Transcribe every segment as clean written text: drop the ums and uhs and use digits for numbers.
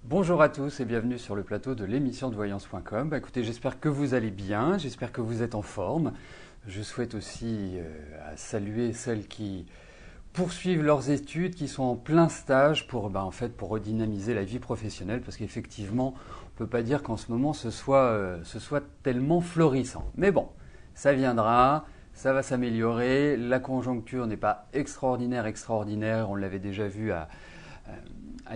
Bonjour à tous et bienvenue sur le plateau de l'émission de voyance.com. Écoutez, j'espère que vous allez bien, j'espère que vous êtes en forme. Je souhaite aussi saluer celles qui poursuivent leurs études, qui sont en plein stage pour redynamiser la vie professionnelle, parce qu'effectivement, on ne peut pas dire qu'en ce moment ce soit tellement florissant. Mais bon, ça viendra, ça va s'améliorer, la conjoncture n'est pas extraordinaire, on l'avait déjà vu à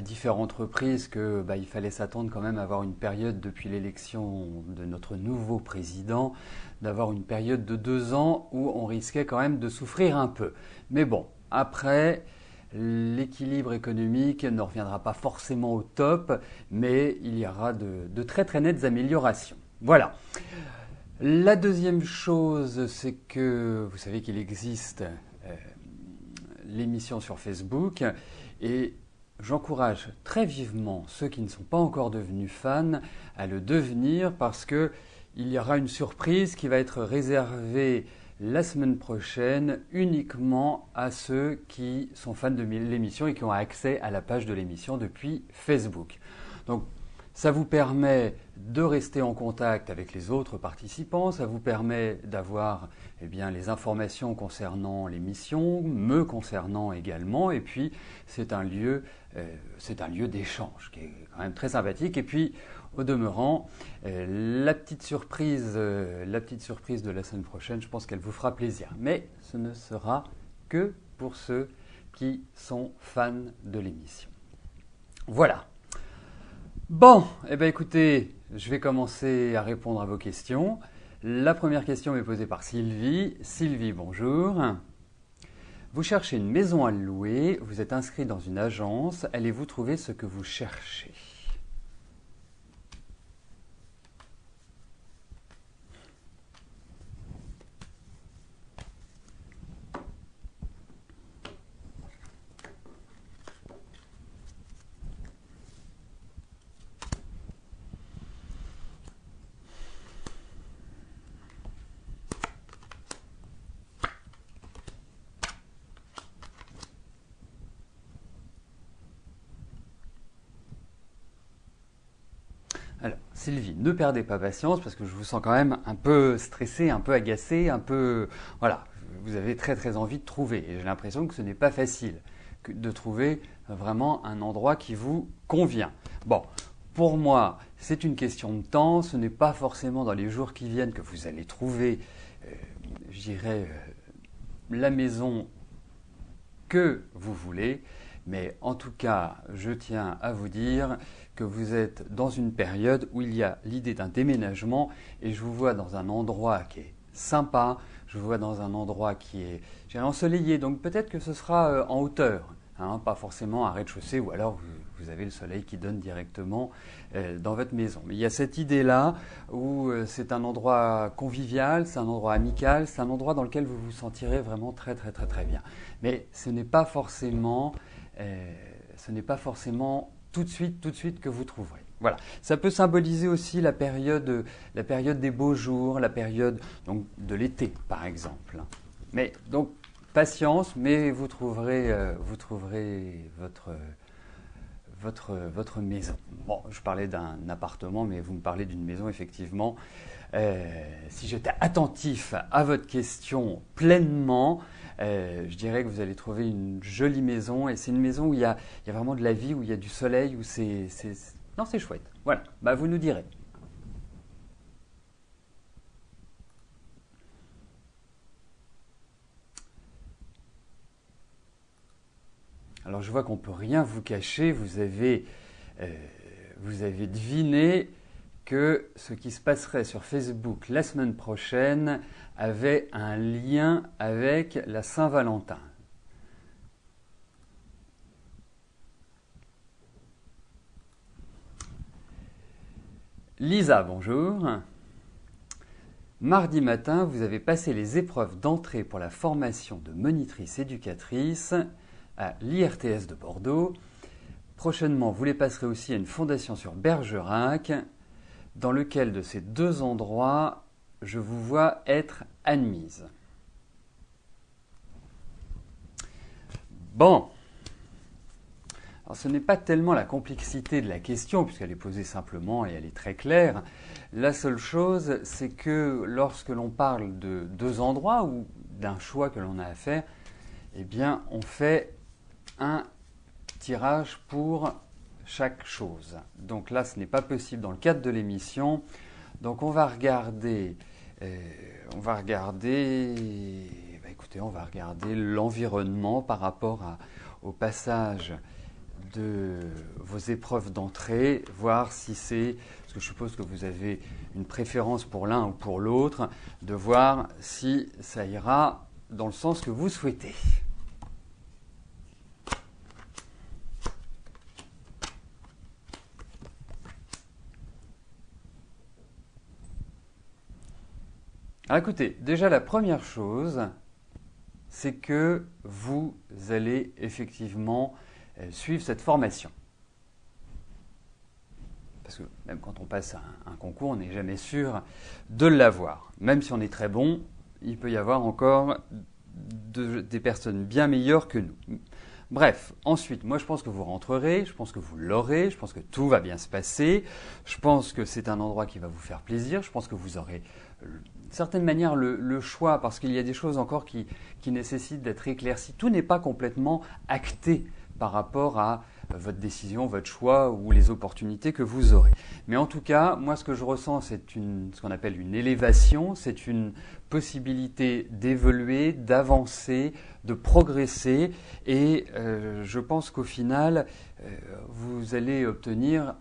différentes reprises il fallait s'attendre quand même à avoir une période depuis l'élection de notre nouveau président, d'avoir une période de 2 ans où on risquait quand même de souffrir un peu. Mais bon, après, l'équilibre économique ne reviendra pas forcément au top, mais il y aura de très très nettes améliorations. Voilà. La deuxième chose, c'est que vous savez qu'il existe l'émission sur Facebook et j'encourage très vivement ceux qui ne sont pas encore devenus fans à le devenir parce qu'il y aura une surprise qui va être réservée la semaine prochaine uniquement à ceux qui sont fans de l'émission et qui ont accès à la page de l'émission depuis Facebook. Donc ça vous permet de rester en contact avec les autres participants, ça vous permet d'avoir les informations concernant l'émission, me concernant également, et puis c'est un lieu d'échange qui est quand même très sympathique. Et puis au demeurant, la petite surprise de la semaine prochaine, je pense qu'elle vous fera plaisir. Mais ce ne sera que pour ceux qui sont fans de l'émission. Voilà. Bon, écoutez, je vais commencer à répondre à vos questions. La première question est posée par Sylvie. Sylvie, bonjour. Vous cherchez une maison à louer, vous êtes inscrit dans une agence, allez-vous trouver ce que vous cherchez ? Alors, Sylvie, ne perdez pas patience parce que je vous sens quand même un peu stressé, un peu agacé, voilà, vous avez très très envie de trouver. Et j'ai l'impression que ce n'est pas facile de trouver vraiment un endroit qui vous convient. Bon, pour moi, c'est une question de temps. Ce n'est pas forcément dans les jours qui viennent que vous allez trouver, la maison que vous voulez. Mais en tout cas, je tiens à vous dire que vous êtes dans une période où il y a l'idée d'un déménagement et je vous vois dans un endroit qui est sympa, je vous vois dans un endroit qui est ensoleillé, donc peut-être que ce sera en hauteur, pas forcément un rez-de-chaussée ou alors vous avez le soleil qui donne directement dans votre maison. Mais il y a cette idée-là où c'est un endroit convivial, c'est un endroit amical, c'est un endroit dans lequel vous vous sentirez vraiment très très très très bien. Mais ce n'est pas forcément tout de suite que vous trouverez. Voilà. Ça peut symboliser aussi la période des beaux jours, la période donc, de l'été, par exemple. Mais donc, patience, mais vous trouverez votre maison. Bon, je parlais d'un appartement, mais vous me parlez d'une maison, effectivement. Si j'étais attentif à votre question pleinement, je dirais que vous allez trouver une jolie maison. Et c'est une maison où il y a vraiment de la vie, où il y a du soleil, où c'est chouette. Voilà, vous nous direz. Alors je vois qu'on ne peut rien vous cacher, vous avez deviné que ce qui se passerait sur Facebook la semaine prochaine avait un lien avec la Saint-Valentin. Lisa, bonjour. Mardi matin, vous avez passé les épreuves d'entrée pour la formation de monitrice éducatrice à l'IRTS de Bordeaux. Prochainement, vous les passerez aussi à une fondation sur Bergerac. Dans lequel de ces 2 endroits je vous vois être admise. Bon, Alors ce n'est pas tellement la complexité de la question, puisqu'elle est posée simplement et elle est très claire. La seule chose, c'est que lorsque l'on parle de deux endroits ou d'un choix que l'on a à faire, eh bien on fait un tirage pour chaque chose. Donc là, ce n'est pas possible dans le cadre de l'émission. Donc on va regarder l'environnement par rapport au passage de vos épreuves d'entrée, voir si c'est, parce que je suppose que vous avez une préférence pour l'un ou pour l'autre, de voir si ça ira dans le sens que vous souhaitez. Alors écoutez, déjà la première chose, c'est que vous allez effectivement suivre cette formation. Parce que même quand on passe un concours, on n'est jamais sûr de l'avoir. Même si on est très bon, il peut y avoir encore des personnes bien meilleures que nous. Bref, ensuite, moi je pense que vous rentrerez, je pense que vous l'aurez, je pense que tout va bien se passer, je pense que c'est un endroit qui va vous faire plaisir, je pense que vous aurez d'une certaine manière le choix, parce qu'il y a des choses encore qui nécessitent d'être éclaircies. Tout n'est pas complètement acté par rapport à votre décision, votre choix ou les opportunités que vous aurez. Mais en tout cas, moi ce que je ressens, c'est ce qu'on appelle une élévation, c'est une possibilité d'évoluer, d'avancer, de progresser et je pense qu'au final, vous allez obtenir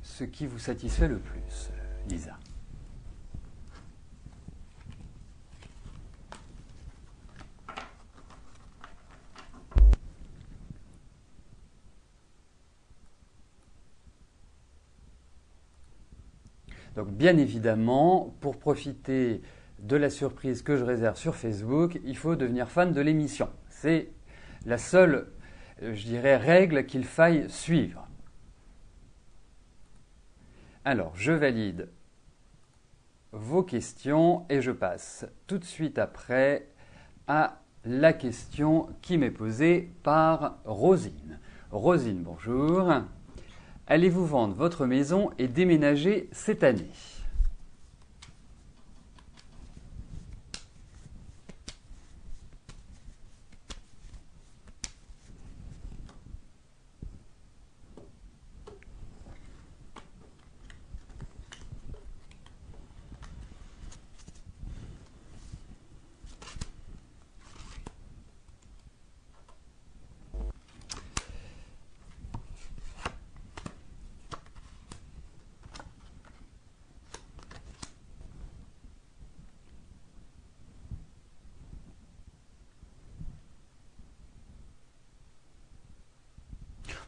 ce qui vous satisfait le plus, Lisa. Donc bien évidemment, pour profiter de la surprise que je réserve sur Facebook, il faut devenir fan de l'émission. C'est la seule, je dirais, règle qu'il faille suivre. Alors, je valide vos questions et je passe tout de suite après à la question qui m'est posée par Rosine. Rosine, bonjour. Allez-vous vendre votre maison et déménager cette année ?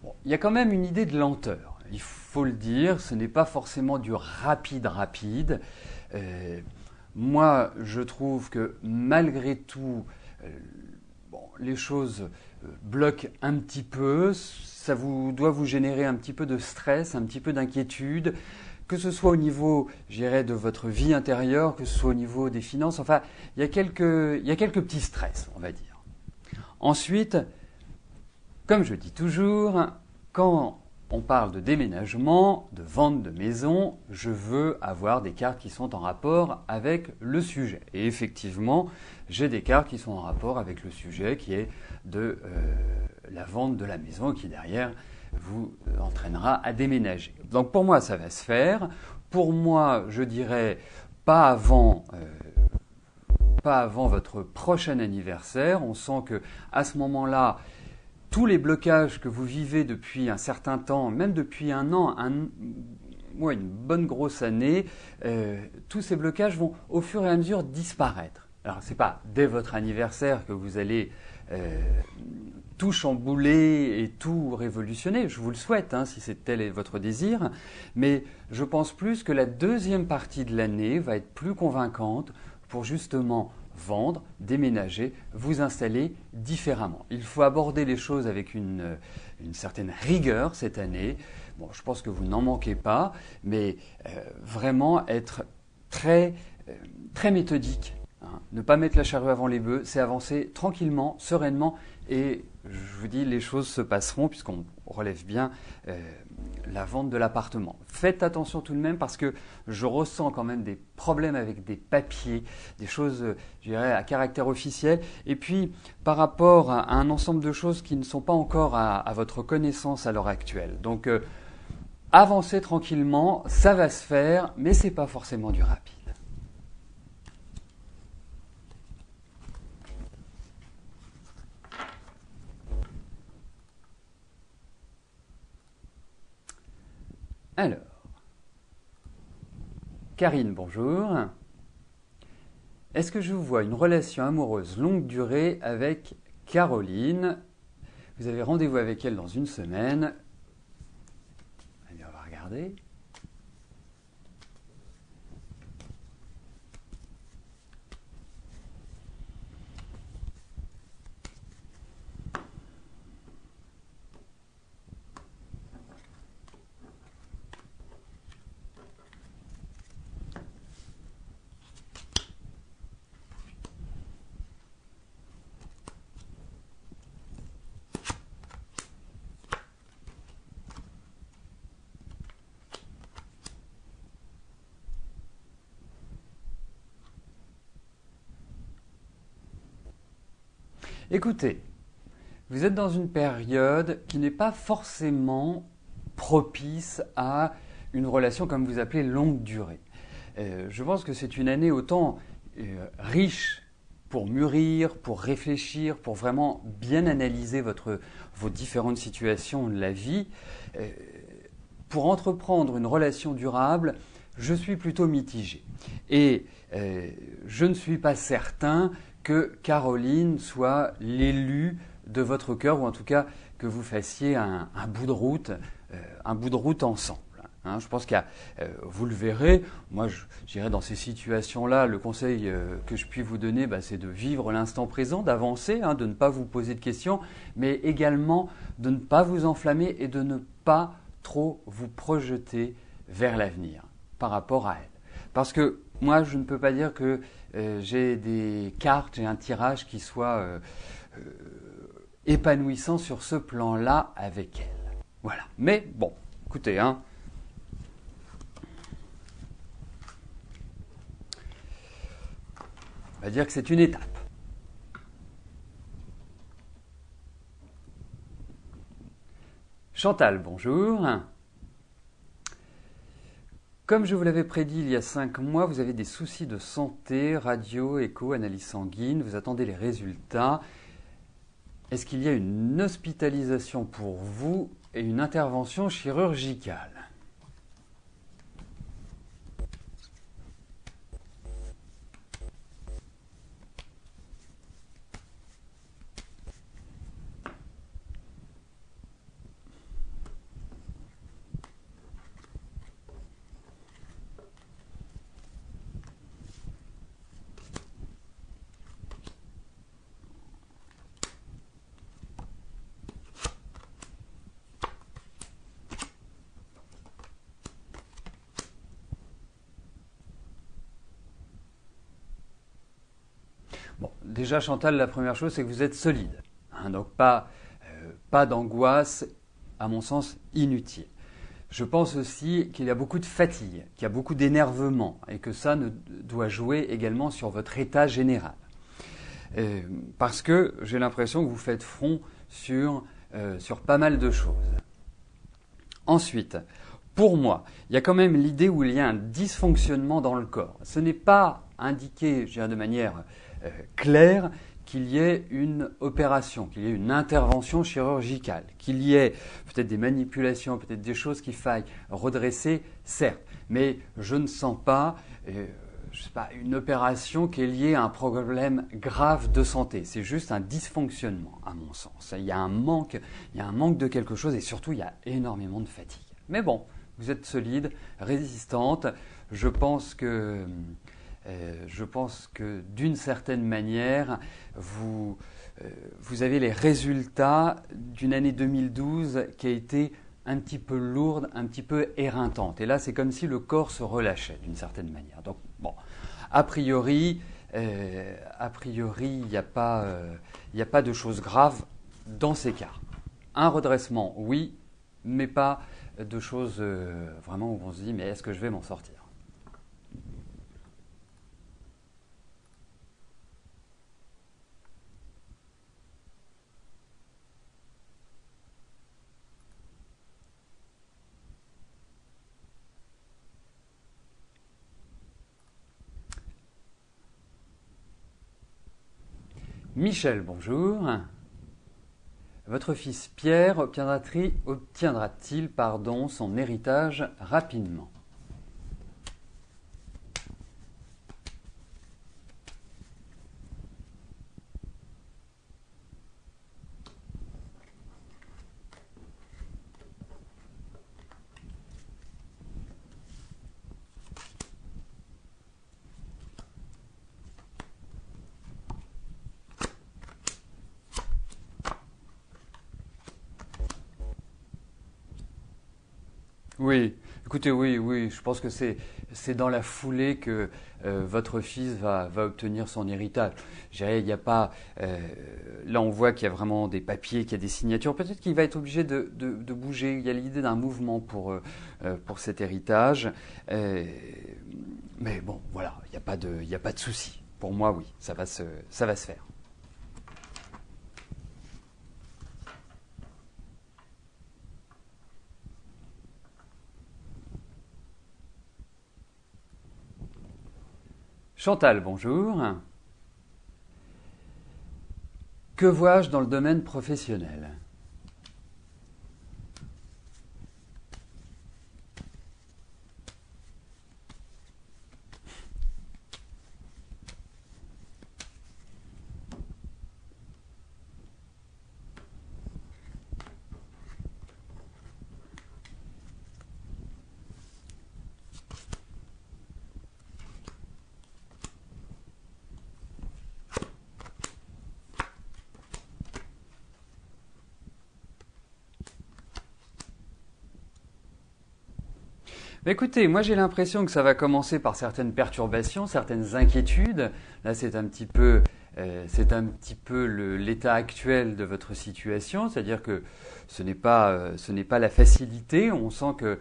Bon, il y a quand même une idée de lenteur. Il faut le dire, ce n'est pas forcément du rapide. Moi, je trouve que malgré tout, les choses bloquent un petit peu. Ça doit vous générer un petit peu de stress, un petit peu d'inquiétude, que ce soit au niveau, je dirais, de votre vie intérieure, que ce soit au niveau des finances. Enfin, il y a quelques petits stress, on va dire. Ensuite, comme je dis toujours, quand on parle de déménagement, de vente de maison, je veux avoir des cartes qui sont en rapport avec le sujet. Et effectivement, j'ai des cartes qui sont en rapport avec le sujet qui est de la vente de la maison qui derrière vous entraînera à déménager. Donc pour moi, ça va se faire. Pour moi, je dirais pas avant votre prochain anniversaire. On sent que à ce moment-là, tous les blocages que vous vivez depuis un certain temps, même depuis un an, une bonne grosse année, tous ces blocages vont au fur et à mesure disparaître. Alors, ce n'est pas dès votre anniversaire que vous allez tout chambouler et tout révolutionner. Je vous le souhaite, si c'est tel est votre désir. Mais je pense plus que la deuxième partie de l'année va être plus convaincante pour justement vendre, déménager, vous installer différemment. Il faut aborder les choses avec une certaine rigueur cette année. Bon, je pense que vous n'en manquez pas, mais vraiment être très méthodique hein. Ne pas mettre la charrue avant les bœufs, c'est avancer tranquillement, sereinement, et je vous dis, les choses se passeront puisqu'on relève bien la vente de l'appartement. Faites attention tout de même parce que je ressens quand même des problèmes avec des papiers, des choses, je dirais, à caractère officiel. Et puis, par rapport à un ensemble de choses qui ne sont pas encore à votre connaissance à l'heure actuelle. Donc, avancez tranquillement, ça va se faire, mais ce n'est pas forcément du rapide. Alors, Karine, bonjour. Est-ce que je vous vois une relation amoureuse longue durée avec Caroline? Vous avez rendez-vous avec elle dans une semaine. Allez, on va regarder. Écoutez, vous êtes dans une période qui n'est pas forcément propice à une relation comme vous appelez longue durée. Je pense que c'est une année autant riche pour mûrir, pour réfléchir, pour vraiment bien analyser vos différentes situations de la vie. Pour entreprendre une relation durable, je suis plutôt mitigé. Et je ne suis pas certain que Caroline soit l'élu de votre cœur, ou en tout cas que vous fassiez un bout de route ensemble. Hein, je pense vous le verrez, moi je dirais dans ces situations-là, le conseil que je puis vous donner, c'est de vivre l'instant présent, d'avancer, hein, de ne pas vous poser de questions, mais également de ne pas vous enflammer et de ne pas trop vous projeter vers l'avenir par rapport à elle. Parce que moi, je ne peux pas dire que j'ai des cartes, j'ai un tirage qui soit épanouissant sur ce plan-là avec elle. Voilà. Mais bon, écoutez, hein. On va dire que c'est une étape. Chantal, bonjour. Comme je vous l'avais prédit il y a 5 mois, vous avez des soucis de santé, radio, écho, analyse sanguine, vous attendez les résultats. Est-ce qu'il y a une hospitalisation pour vous et une intervention chirurgicale ? Bon, déjà Chantal, la première chose, c'est que vous êtes solide. Hein, donc pas d'angoisse, à mon sens, inutile. Je pense aussi qu'il y a beaucoup de fatigue, qu'il y a beaucoup d'énervement et que ça doit jouer également sur votre état général. Parce que j'ai l'impression que vous faites front sur pas mal de choses. Ensuite, pour moi, il y a quand même l'idée où il y a un dysfonctionnement dans le corps. Ce n'est pas indiqué, je dirais, de manière claire qu'il y ait une opération, qu'il y ait une intervention chirurgicale, qu'il y ait peut-être des manipulations, peut-être des choses qu'il faille redresser, certes, mais je ne sens pas, je sais pas, une opération qui est liée à un problème grave de santé. C'est juste un dysfonctionnement, à mon sens. Il y a un manque de quelque chose et surtout il y a énormément de fatigue. Mais bon, vous êtes solide, résistante. Je pense que d'une certaine manière, vous avez les résultats d'une année 2012 qui a été un petit peu lourde, un petit peu éreintante. Et là, c'est comme si le corps se relâchait d'une certaine manière. Donc, bon, a priori, a priori, il n'y a pas de choses graves dans ces cas. Un redressement, oui, mais pas de choses vraiment où on se dit mais est-ce que je vais m'en sortir? Michel, bonjour. Votre fils Pierre obtiendra-t-il son héritage rapidement? Oui, écoutez, oui, je pense que c'est dans la foulée que votre fils va obtenir son héritage. Je dirais, il n'y a pas, là, on voit qu'il y a vraiment des papiers, qu'il y a des signatures. Peut-être qu'il va être obligé de bouger. Il y a l'idée d'un mouvement pour cet héritage. Mais bon, voilà, il y a pas de souci. Pour moi, oui, ça va se faire. Chantal, bonjour. Que vois-je dans le domaine professionnel? Écoutez, moi j'ai l'impression que ça va commencer par certaines perturbations, certaines inquiétudes. Là, c'est un petit peu l'état actuel de votre situation, c'est-à-dire que ce n'est pas la facilité. On sent que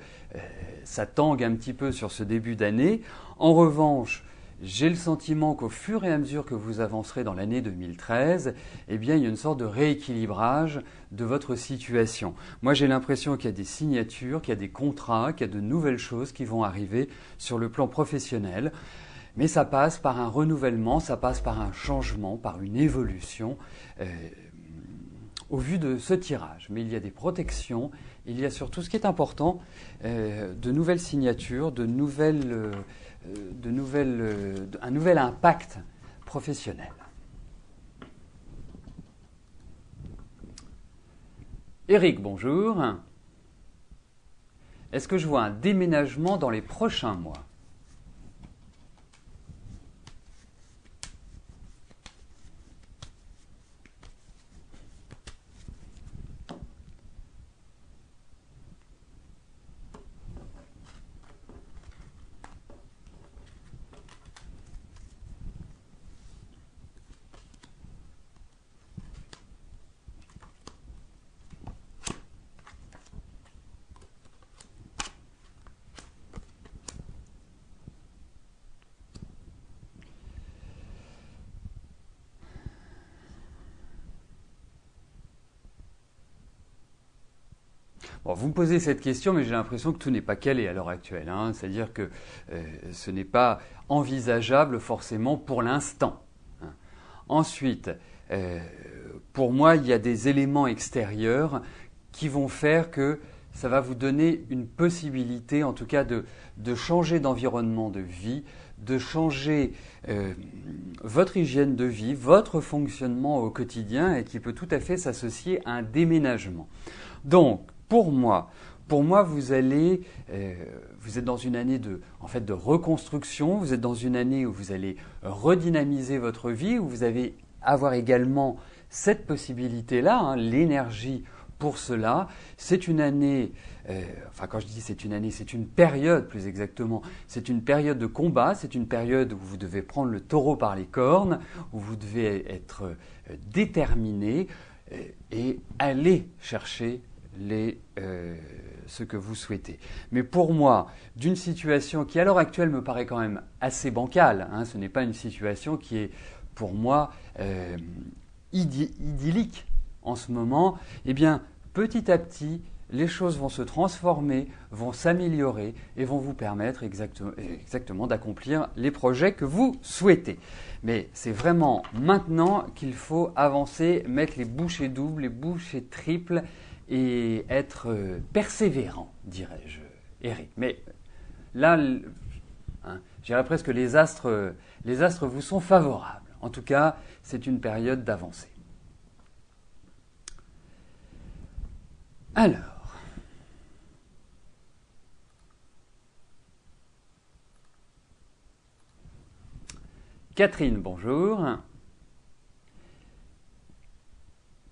ça tangue un petit peu sur ce début d'année. En revanche, j'ai le sentiment qu'au fur et à mesure que vous avancerez dans l'année 2013, eh bien, il y a une sorte de rééquilibrage de votre situation. Moi, j'ai l'impression qu'il y a des signatures, qu'il y a des contrats, qu'il y a de nouvelles choses qui vont arriver sur le plan professionnel. Mais ça passe par un renouvellement, ça passe par un changement, par une évolution au vu de ce tirage. Mais il y a des protections, il y a surtout, ce qui est important, de nouvelles signatures, un nouvel impact professionnel. Eric, bonjour. Est-ce que je vois un déménagement dans les prochains mois? Bon, vous me posez cette question, mais j'ai l'impression que tout n'est pas calé à l'heure actuelle. Hein. C'est-à-dire que ce n'est pas envisageable forcément pour l'instant. Hein. Ensuite, pour moi, il y a des éléments extérieurs qui vont faire que ça va vous donner une possibilité, en tout cas, de changer d'environnement de vie, de changer votre hygiène de vie, votre fonctionnement au quotidien et qui peut tout à fait s'associer à un déménagement. Donc, pour moi, vous êtes dans une année de reconstruction, vous êtes dans une année où vous allez redynamiser votre vie, où vous allez avoir également cette possibilité-là, hein, l'énergie pour cela. C'est une année, enfin quand je dis c'est une année, c'est une période plus exactement. C'est une période de combat, c'est une période où vous devez prendre le taureau par les cornes, où vous devez être déterminé et aller chercher ce que vous souhaitez. Mais pour moi, d'une situation qui à l'heure actuelle me paraît quand même assez bancale, hein, ce n'est pas une situation qui est pour moi idyllique en ce moment, eh bien petit à petit, les choses vont se transformer, vont s'améliorer et vont vous permettre exactement d'accomplir les projets que vous souhaitez. Mais c'est vraiment maintenant qu'il faut avancer, mettre les bouchées doubles, les bouchées triples et être persévérant, dirais-je, Eric. Mais là, hein, je dirais presque que les astres vous sont favorables. En tout cas, c'est une période d'avancée. Alors, Catherine, bonjour.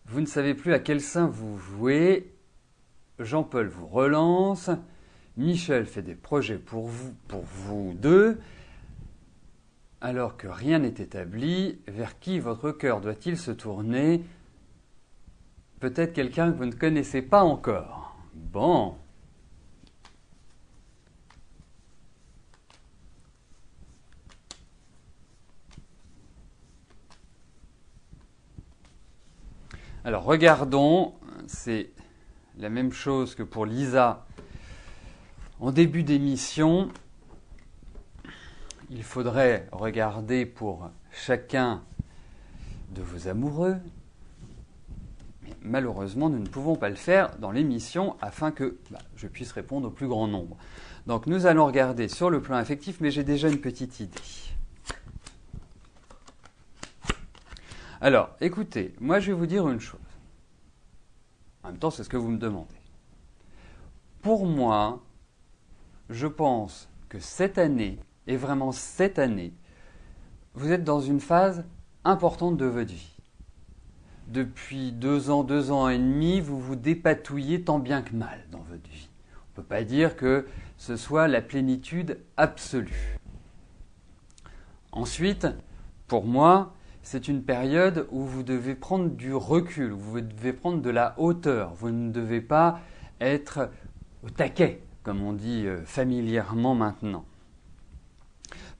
Vous ne savez plus à quel saint vous jouez. Jean-Paul vous relance. Michel fait des projets pour vous deux. Alors que rien n'est établi, vers qui votre cœur doit-il se tourner? Peut-être quelqu'un que vous ne connaissez pas encore. Bon. Alors regardons, c'est la même chose que pour Lisa en début d'émission. Il faudrait regarder pour chacun de vos amoureux. Mais malheureusement, nous ne pouvons pas le faire dans l'émission afin que je puisse répondre au plus grand nombre. Donc nous allons regarder sur le plan affectif, mais j'ai déjà une petite idée. Alors, écoutez, moi je vais vous dire une chose. En même temps, c'est ce que vous me demandez. Pour moi, je pense que cette année, et vraiment cette année, vous êtes dans une phase importante de votre vie. Depuis 2 ans et demi, vous vous dépatouillez tant bien que mal dans votre vie. On ne peut pas dire que ce soit la plénitude absolue. Ensuite, pour moi, c'est une période où vous devez prendre du recul, où vous devez prendre de la hauteur. Vous ne devez pas être au taquet, comme on dit familièrement maintenant.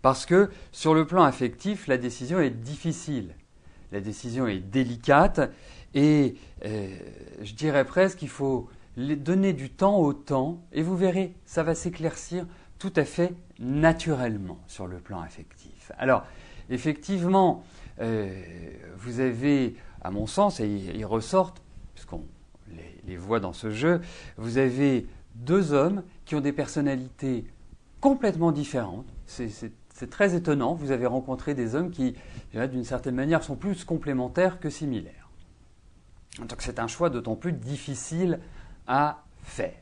Parce que sur le plan affectif, la décision est difficile, la décision est délicate et je dirais presque qu'il faut donner du temps au temps et vous verrez, ça va s'éclaircir tout à fait naturellement sur le plan affectif. Alors, effectivement, vous avez, à mon sens, et ils ressortent, puisqu'on les voit dans ce jeu, vous avez 2 hommes qui ont des personnalités complètement différentes. C'est très étonnant. Vous avez rencontré des hommes qui, d'une certaine manière, sont plus complémentaires que similaires. Donc c'est un choix d'autant plus difficile à faire.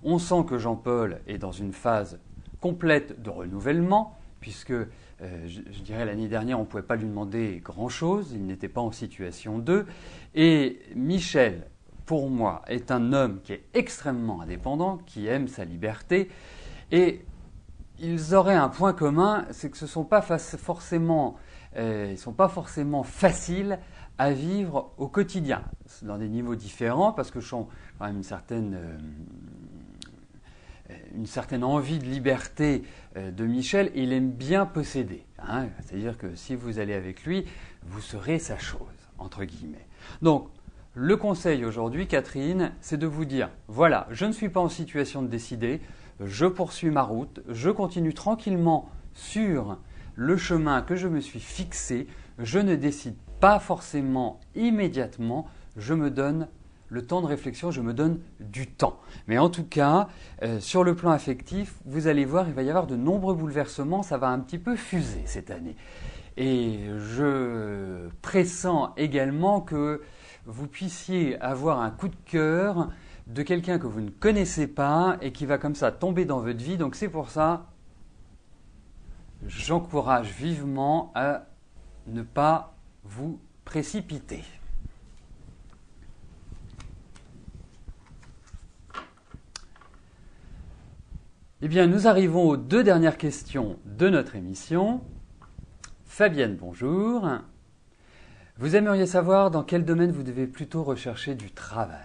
On sent que Jean-Paul est dans une phase complète de renouvellement, puisque je dirais l'année dernière, on ne pouvait pas lui demander grand-chose, il n'était pas en situation 2. Et Michel, pour moi, est un homme qui est extrêmement indépendant, qui aime sa liberté, et ils auraient un point commun, c'est que ce ne sont pas forcément faciles à vivre au quotidien, dans des niveaux différents, parce que je sens quand même une certaine envie de liberté de Michel, et il aime bien posséder. Hein, c'est-à-dire que si vous allez avec lui, vous serez sa chose, entre guillemets. Donc, le conseil aujourd'hui, Catherine, c'est de vous dire, voilà, je ne suis pas en situation de décider, je poursuis ma route, je continue tranquillement sur le chemin que je me suis fixé, je ne décide pas forcément immédiatement, je me donne le temps de réflexion, je me donne du temps. Mais en tout cas, sur le plan affectif, vous allez voir, il va y avoir de nombreux bouleversements, ça va un petit peu fuser cette année. Et je pressens également que vous puissiez avoir un coup de cœur de quelqu'un que vous ne connaissez pas et qui va comme ça tomber dans votre vie. Donc c'est pour ça, j'encourage vivement à ne pas vous précipiter. Eh bien, nous arrivons aux 2 dernières questions de notre émission. Fabienne, bonjour. Vous aimeriez savoir dans quel domaine vous devez plutôt rechercher du travail?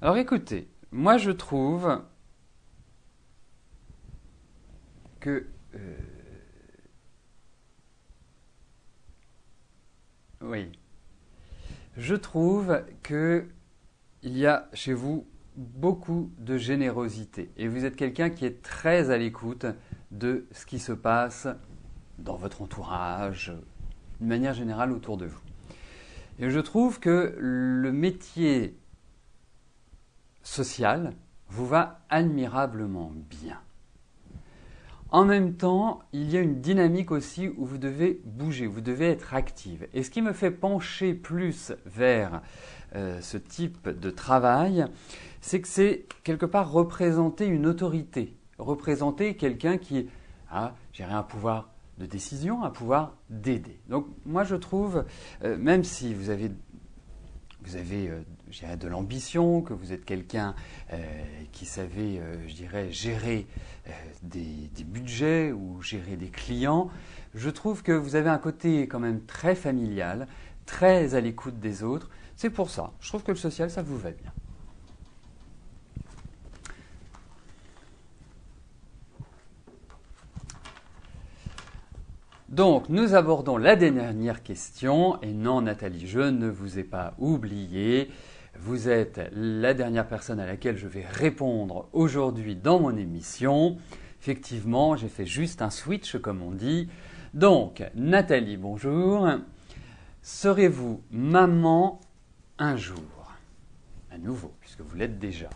Alors écoutez, moi je trouve que oui, je trouve que il y a chez vous beaucoup de générosité et vous êtes quelqu'un qui est très à l'écoute de ce qui se passe dans votre entourage, d'une manière générale autour de vous. Et je trouve que le métier social vous va admirablement bien. En même temps, il y a une dynamique aussi où vous devez bouger, vous devez être active. Et ce qui me fait pencher plus vers ce type de travail, c'est que c'est quelque part représenter une autorité, représenter quelqu'un qui a, un pouvoir de décision, un pouvoir d'aider. Donc moi je trouve, même si vous avez je dirais, de l'ambition, que vous êtes quelqu'un qui savait, je dirais, gérer des budgets ou gérer des clients, je trouve que vous avez un côté quand même très familial, très à l'écoute des autres. C'est pour ça, je trouve que le social, ça vous va bien. Donc, nous abordons la dernière question. Et non, Nathalie, je ne vous ai pas oublié. Vous êtes la dernière personne à laquelle je vais répondre aujourd'hui dans mon émission. Effectivement, j'ai fait juste un switch, comme on dit. Donc, Nathalie, bonjour. Serez-vous maman un jour? À nouveau, puisque vous l'êtes déjà.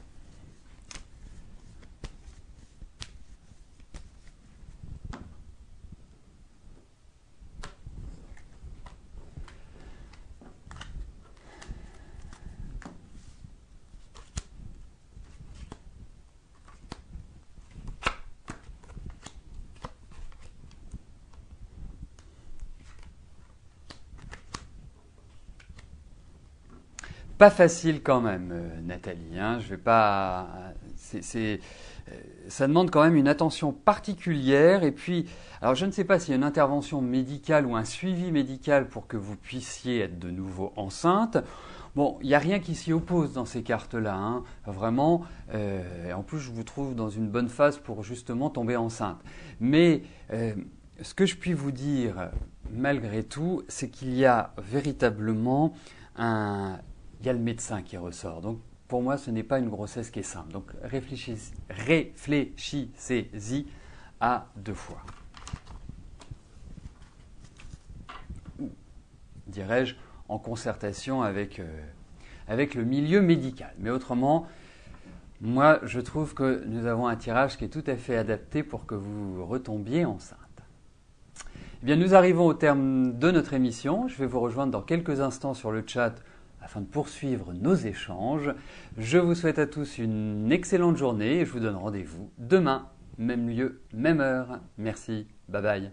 Pas facile quand même, Nathalie. Hein. Je vais pas. Ça demande quand même une attention particulière. Et puis, alors je ne sais pas s'il y a une intervention médicale ou un suivi médical pour que vous puissiez être de nouveau enceinte. Bon, il n'y a rien qui s'y oppose dans ces cartes-là. Hein. Vraiment. En plus, je vous trouve dans une bonne phase pour justement tomber enceinte. Mais ce que je puis vous dire, malgré tout, c'est qu'il y a véritablement il y a le médecin qui ressort. Donc, pour moi, ce n'est pas une grossesse qui est simple. Donc, réfléchissez-y à 2 fois. Ou, dirais-je, en concertation avec le milieu médical. Mais autrement, moi, je trouve que nous avons un tirage qui est tout à fait adapté pour que vous retombiez enceinte. Eh bien, nous arrivons au terme de notre émission. Je vais vous rejoindre dans quelques instants sur le chat afin de poursuivre nos échanges. Je vous souhaite à tous une excellente journée et je vous donne rendez-vous demain, même lieu, même heure. Merci, bye bye.